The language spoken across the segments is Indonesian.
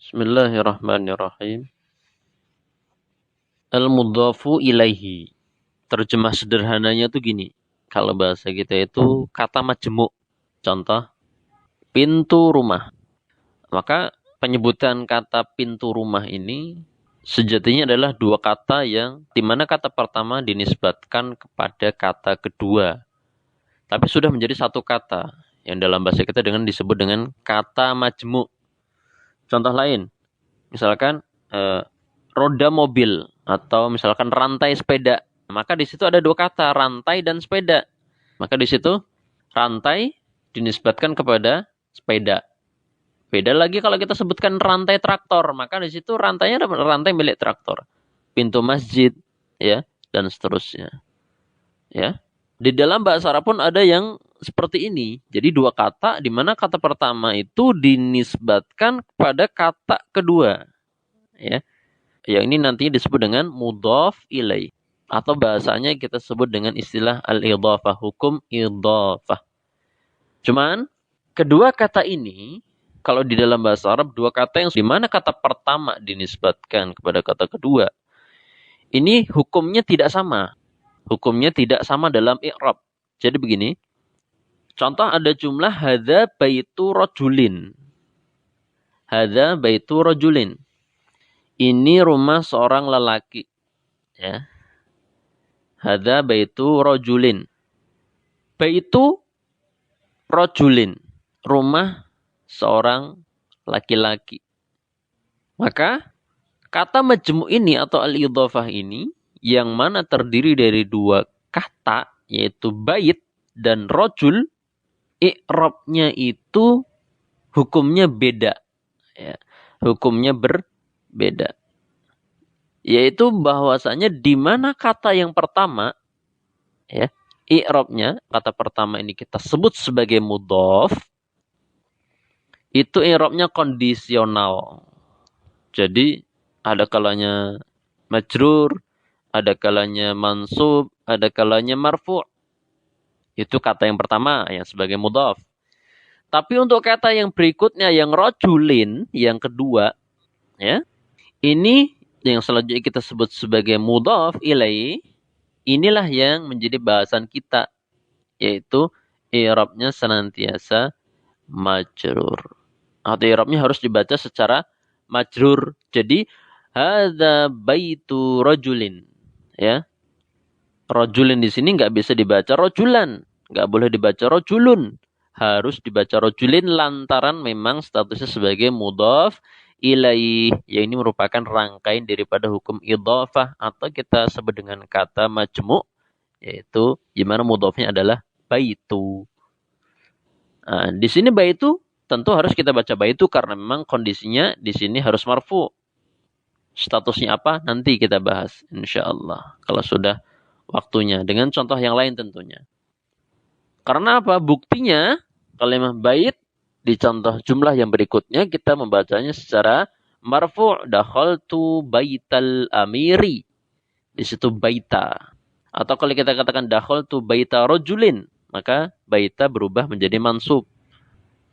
Bismillahirrahmanirrahim. Al-mudhafu ilaihi. Terjemah sederhananya tuh gini. Kalau bahasa kita itu kata majemuk. Contoh, pintu rumah. Maka penyebutan kata pintu rumah ini sejatinya adalah dua kata yang dimana kata pertama dinisbatkan kepada kata kedua. Tapi sudah menjadi satu kata yang dalam bahasa kita disebut dengan kata majemuk. Contoh lain, misalkan roda mobil atau misalkan rantai sepeda. Maka di situ ada dua kata, rantai dan sepeda. Maka di situ rantai dinisbatkan kepada sepeda. Beda lagi kalau kita sebutkan rantai traktor, maka di situ rantainya adalah rantai milik traktor. Pintu masjid, ya, dan seterusnya. Ya. Di dalam bahasa Arab pun ada yang seperti ini. Jadi dua kata di mana kata pertama itu dinisbatkan kepada kata kedua. Ya. Yang ini nantinya disebut dengan mudhaf ilaih. Atau bahasanya kita sebut dengan istilah al-idhafah, hukum idhafah. Cuman kedua kata ini kalau di dalam bahasa Arab dua kata yang di mana kata pertama dinisbatkan kepada kata kedua, ini hukumnya tidak sama. Hukumnya tidak sama dalam i'rab. Jadi begini. Contoh ada jumlah hadza baitu rajulin. Hadza baitu rajulin. Ini rumah seorang lelaki. Ya. Hadza baitu rajulin. Baitu rajulin. Rumah seorang laki-laki. Maka kata majmu' ini atau al-idhafah ini yang mana terdiri dari dua kata yaitu bait dan rajul, i'rabnya itu hukumnya beda. Ya. Hukumnya berbeda. Yaitu bahwasanya di mana kata yang pertama ya, i'rabnya kata pertama ini kita sebut sebagai mudhaf, itu i'rabnya kondisional. Jadi ada kalanya majrur, ada kalanya mansub, ada kalanya marfu'. Itu kata yang pertama yang sebagai mudhaf. Tapi untuk kata yang berikutnya yang rajulin, yang kedua, ya. Ini yang selanjutnya kita sebut sebagai mudhaf ilaih. Inilah yang menjadi bahasan kita, yaitu i'rabnya senantiasa majrur. Atau i'rabnya harus dibaca secara majrur. Jadi hadza baitu rajulin. Ya. Rajulin di sini nggak bisa dibaca rajulan, nggak boleh dibaca rajulun. Harus dibaca rajulin lantaran memang statusnya sebagai mudhaf ilaih. Yang ini merupakan rangkaian daripada hukum idhafah atau kita sebut dengan kata majmu', yaitu di mana mudhafnya adalah baitu. Nah, di sini baitu tentu harus kita baca baitu karena memang kondisinya di sini harus marfu. Statusnya apa? Nanti kita bahas insyaallah kalau sudah waktunya dengan contoh yang lain tentunya. Karena apa? Buktinya kalimat bait di contoh jumlah yang berikutnya kita membacanya secara marfu', dakhaltu baital amiri. Di situ baita. Atau kalau kita katakan dakhaltu baita rajulin, maka baita berubah menjadi mansub.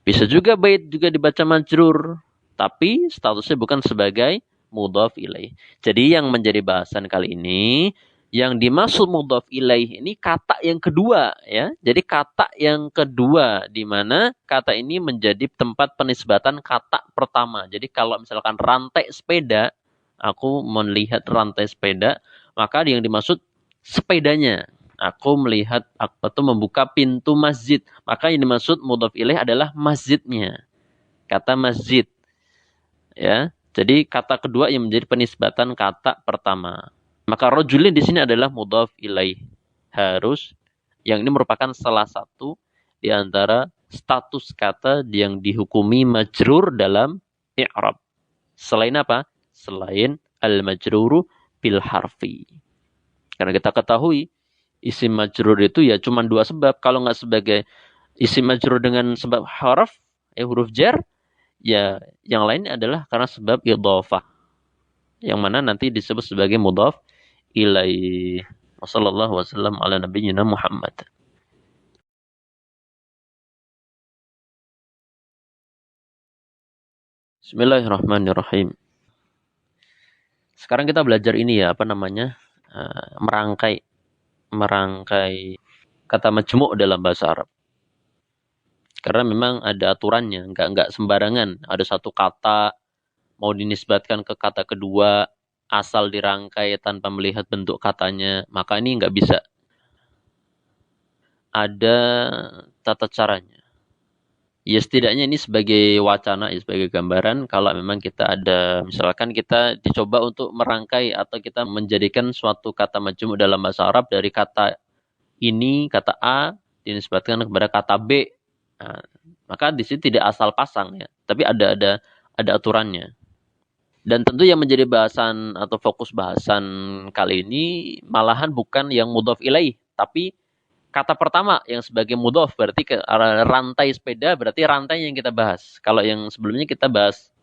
Bisa juga bait juga dibaca majrur, tapi statusnya bukan sebagai mudhaf ilaih. Jadi yang menjadi bahasan kali ini, yang dimaksud mudhaf ilaih ini kata yang kedua ya. Jadi kata yang kedua di mana kata ini menjadi tempat penisbatan kata pertama. Jadi kalau misalkan rantai sepeda, aku melihat rantai sepeda, maka yang dimaksud sepedanya. Aku melihat atau membuka pintu masjid. Maka yang dimaksud mudhaf ilaih adalah masjidnya. Kata masjid. Ya. Jadi kata kedua yang menjadi penisbatan kata pertama. Maka rajulin di sini adalah mudhaf ilaih. Harus yang ini merupakan salah satu di antara status kata yang dihukumi majrur dalam i'rab. Selain apa? Selain al-majruru bil harfi. Karena kita ketahui isim majrur itu ya cuma dua sebab. Kalau nggak sebagai isim majrur dengan sebab huruf jar, ya yang lain adalah karena sebab idhafah. Yang mana nanti disebut sebagai mudhaf ilaih. Wassallallahu wasallam ala nabiyyina Muhammad. Bismillahirrahmanirrahim. Sekarang kita belajar ini ya, merangkai kata majmu' dalam bahasa Arab. Karena memang ada aturannya, enggak sembarangan. Ada satu kata mau dinisbatkan ke kata kedua, asal dirangkai tanpa melihat bentuk katanya, maka ini enggak bisa. Ada tata caranya. Ya setidaknya ini sebagai wacana, ya sebagai gambaran, kalau memang kita ada, misalkan kita dicoba untuk merangkai atau kita menjadikan suatu kata majmu' dalam bahasa Arab dari kata ini, kata A, dinisbatkan kepada kata B. Nah, maka di sini tidak asal pasang ya, tapi ada aturannya. Dan tentu yang menjadi bahasan atau fokus bahasan kali ini malahan bukan yang mudhaf ilaih, tapi kata pertama yang sebagai mudhaf, berarti ke rantai sepeda, berarti rantai yang kita bahas. Kalau yang sebelumnya kita bahas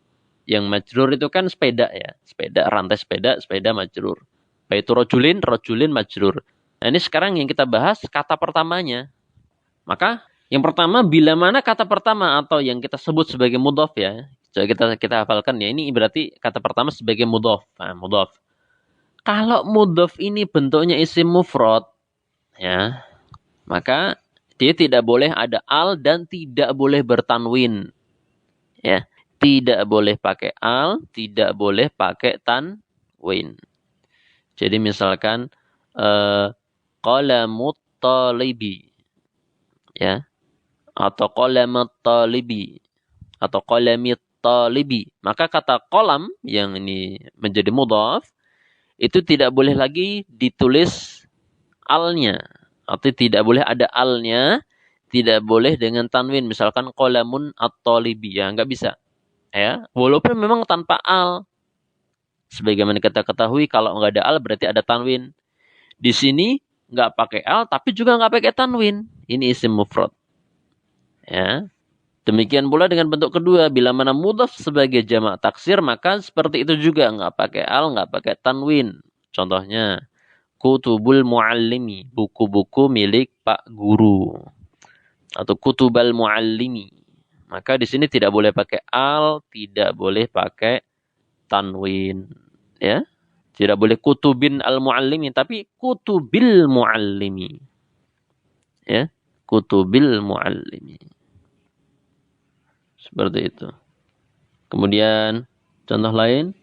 yang majrur itu kan sepeda ya, sepeda, rantai sepeda, sepeda majrur. Baitu rajulin, rajulin majrur. Nah ini sekarang yang kita bahas kata pertamanya. Maka yang pertama, bila mana kata pertama atau yang kita sebut sebagai mudhaf ya, coba kita hafalkan ya, ini berarti kata pertama sebagai mudhaf. Nah, mudhaf. Kalau mudhaf ini bentuknya isim mufrad ya, maka dia tidak boleh ada al dan tidak boleh bertanwin. Ya, tidak boleh pakai al, tidak boleh pakai tanwin. Jadi misalkan qalamut talibi ya, atau qalamut talibi atau qalamit talibi, maka kata qalam yang ini menjadi mudhaf itu tidak boleh lagi ditulis alnya. Atau tidak boleh ada alnya, tidak boleh dengan tanwin. Misalkan qalamun at-talibi, ya nggak bisa. Ya, walaupun memang tanpa al. Sebagaimana kita ketahui kalau nggak ada al berarti ada tanwin. Di sini nggak pakai al tapi juga nggak pakai tanwin. Ini isim mufrad. Ya. Demikian pula dengan bentuk kedua, bila mana mudhaf sebagai jamak taksir maka seperti itu juga, nggak pakai al, nggak pakai tanwin. Contohnya kutubul muallimi, buku-buku milik Pak Guru. Atau kutubal muallimi. Maka di sini tidak boleh pakai al, tidak boleh pakai tanwin. Ya. Tidak boleh kutubin al muallimi, tapi kutubil muallimi. Ya. Kutubil muallimi. Seperti itu. Kemudian contoh lain,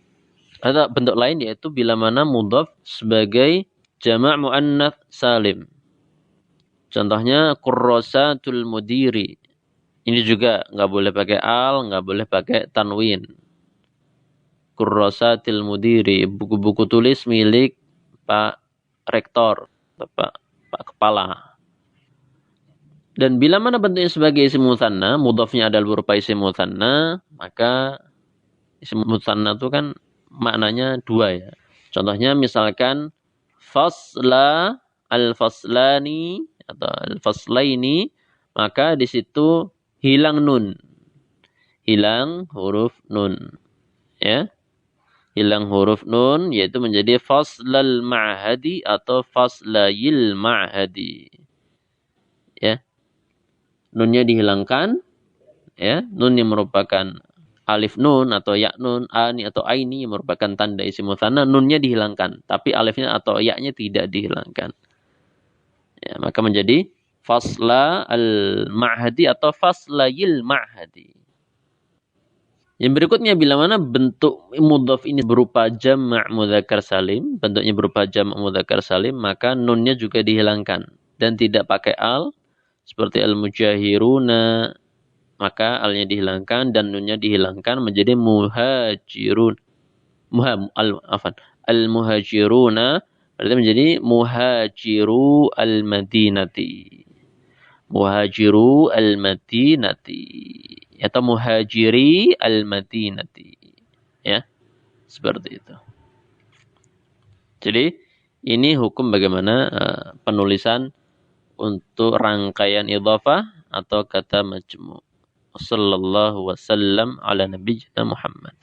ada bentuk lain yaitu bila mana mudhaf sebagai jamak muannats salim. Contohnya kurrasatul mudiri. Ini juga nggak boleh pakai al, nggak boleh pakai tanwin. Kurrasatil mudiri, buku-buku tulis milik Pak Rektor, Pak Kepala. Dan bila mana bentuknya sebagai isim mutsanna, mudhafnya adalah berupa isim mutsanna, maka isim mutsanna itu kan maknanya dua ya. Contohnya misalkan fasla, al-faslani atau al-faslaini, maka di situ hilang nun. Hilang huruf nun. Ya. Hilang huruf nun yaitu menjadi faslal ma'hadi atau faslayil ma'hadi. Ya. Nunnya dihilangkan, ya. Nun yang merupakan alif nun atau ya nun, ani atau aini yang merupakan tanda isim mutsanna, nunnya dihilangkan, tapi alifnya atau ya-nya tidak dihilangkan. Ya, maka menjadi fasla al-ma'hadi atau faslayil ma'hadi. Yang berikutnya bila mana bentuk mudhaf ini berupa jama' mudzakkar salim, bentuknya berupa jama' mudzakkar salim, maka nunnya juga dihilangkan dan tidak pakai al seperti al-mujahiruna, maka alnya dihilangkan dan nunnya dihilangkan menjadi muhajirun. Al-muhajiruna berarti menjadi muhajiru al-madinati. Muhajiru al-madinati atau muhajiri al-madinati. Ya. Seperti itu. Jadi ini hukum bagaimana penulisan untuk rangkaian idhafah atau kata majmu'. Sallallahu wasallam ala nabiyyina Muhammad.